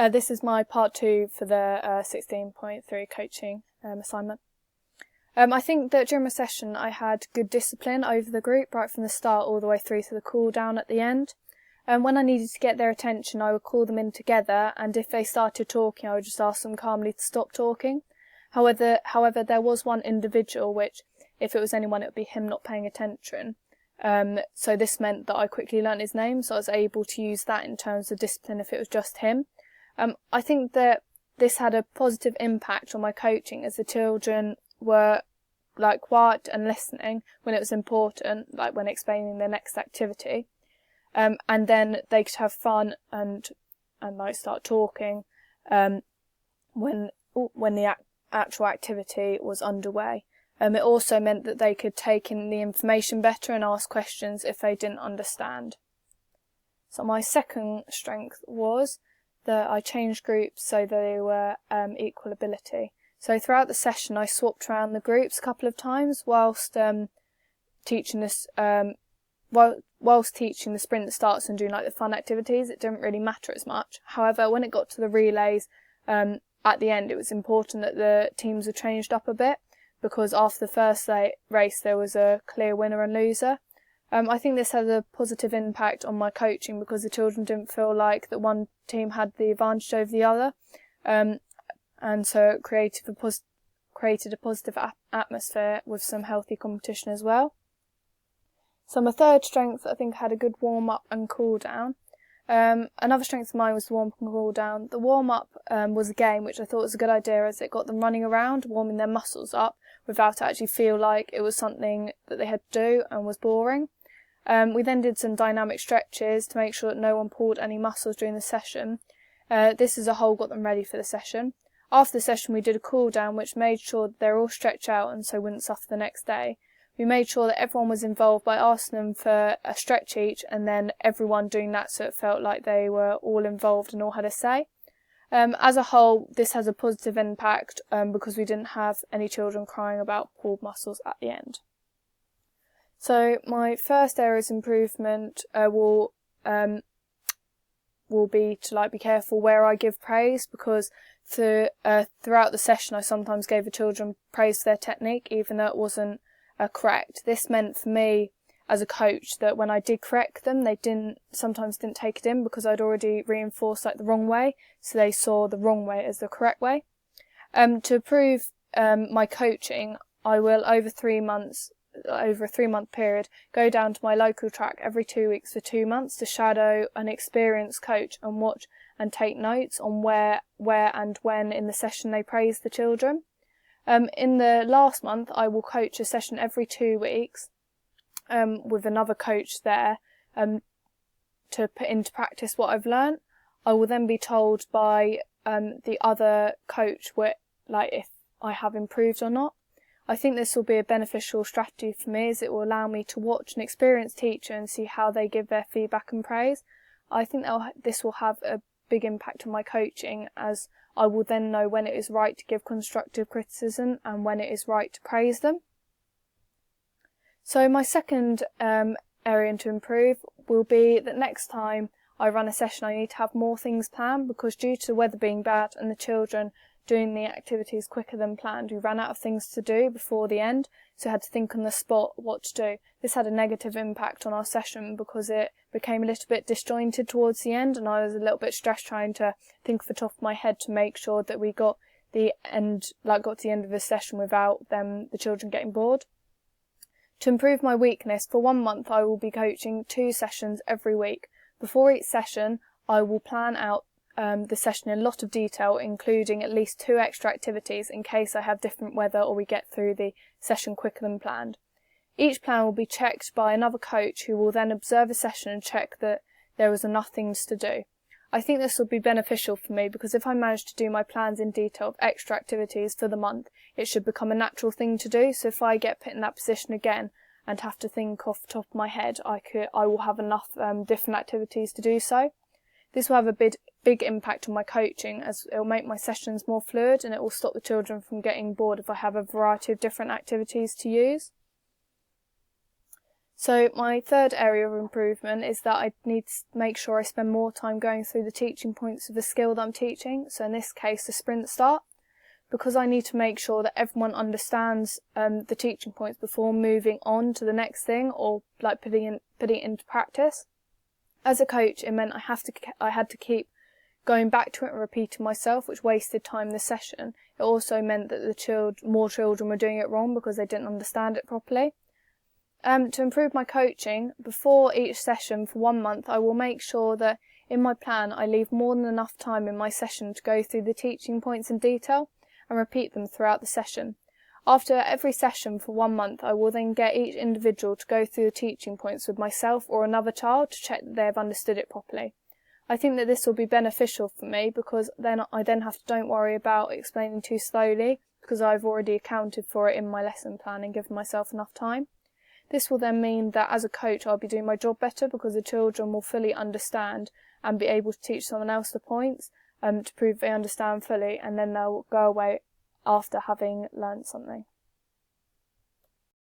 This is my part 2 for the 16.3 coaching assignment. I think that during my session I had good discipline over the group right from the start all the way through to the cool down at the end. When I needed to get their attention, I would call them in together, and if they started talking I would just ask them calmly to stop talking. However, there was one individual which, if it was anyone, it would be him not paying attention. So this meant that I quickly learnt his name, so I was able to use that in terms of discipline if it was just him. I think that this had a positive impact on my coaching, as the children were quiet and listening when it was important, like when explaining their next activity, and then they could have fun and start talking when the actual activity was underway. It also meant that they could take in the information better and ask questions if they didn't understand. So my second strength was that I changed groups so they were equal ability. So throughout the session I swapped around the groups a couple of times whilst teaching this whilst teaching the sprint starts and doing the fun activities. It didn't really matter as much. However, when it got to the relays at the end, it was important that the teams were changed up a bit, because after the first race there was a clear winner and loser. I think this had a positive impact on my coaching because the children didn't feel like that one team had the advantage over the other, and so it created a positive atmosphere with some healthy competition as well. So my third strength, I think, had a good warm-up and cool-down. Another strength of mine was the warm-up and cool-down. The warm-up was a game which I thought was a good idea, as it got them running around, warming their muscles up, without actually feel like it was something that they had to do and was boring. We then did some dynamic stretches to make sure that no one pulled any muscles during the session. This as a whole got them ready for the session. After the session we did a cool down which made sure that they're all stretched out and so wouldn't suffer the next day. We made sure that everyone was involved by asking them for a stretch each, and then everyone doing that so it felt like they were all involved and all had a say. As a whole, this has a positive impact because we didn't have any children crying about pulled muscles at the end. So my first area's improvement will be to be careful where I give praise, because throughout the session I sometimes gave the children praise for their technique even though it wasn't correct. This meant for me as a coach that when I did correct them, they sometimes didn't take it in because I'd already reinforced the wrong way, so they saw the wrong way as the correct way. To improve my coaching, I will over a 3-month period, go down to my local track every 2 weeks for 2 months to shadow an experienced coach and watch and take notes on where and when in the session they praise the children. In the last month, I will coach a session every 2 weeks with another coach there to put into practice what I've learnt. I will then be told by the other coach if I have improved or not. I think this will be a beneficial strategy for me, as it will allow me to watch an experienced teacher and see how they give their feedback and praise. I think this will have a big impact on my coaching, as I will then know when it is right to give constructive criticism and when it is right to praise them. So my second area to improve will be that next time I run a session I need to have more things planned, because due to the weather being bad and the children doing the activities quicker than planned, we ran out of things to do before the end, so I had to think on the spot what to do. This had a negative impact on our session because it became a little bit disjointed towards the end, and I was a little bit stressed trying to think off the top of my head to make sure that we got to the end of the session without the children getting bored. To improve my weakness, for 1 month I will be coaching 2 sessions every week. Before each session I will plan out the session in a lot of detail, including at least 2 extra activities in case I have different weather or we get through the session quicker than planned. Each plan will be checked by another coach who will then observe a session and check that there is enough things to do. I think this will be beneficial for me, because if I manage to do my plans in detail of extra activities for the month, it should become a natural thing to do. So if I get put in that position again and have to think off the top of my head, I will have enough different activities to do so. This will have a big impact on my coaching, as it will make my sessions more fluid, and it will stop the children from getting bored if I have a variety of different activities to use. So my third area of improvement is that I need to make sure I spend more time going through the teaching points of the skill that I'm teaching. So in this case, the sprint start, because I need to make sure that everyone understands the teaching points before moving on to the next thing, or like putting it into practice. As a coach, it meant I had to keep going back to it and repeating myself, which wasted time this session. It also meant that more children were doing it wrong because they didn't understand it properly. To improve my coaching, before each session for 1 month, I will make sure that in my plan I leave more than enough time in my session to go through the teaching points in detail and repeat them throughout the session. After every session for 1 month, I will then get each individual to go through the teaching points with myself or another child to check that they have understood it properly. I think that this will be beneficial for me because then I don't worry about explaining too slowly, because I've already accounted for it in my lesson plan and given myself enough time. This will then mean that as a coach I'll be doing my job better because the children will fully understand and be able to teach someone else the points to prove they understand fully, and then they'll go away after having learnt something.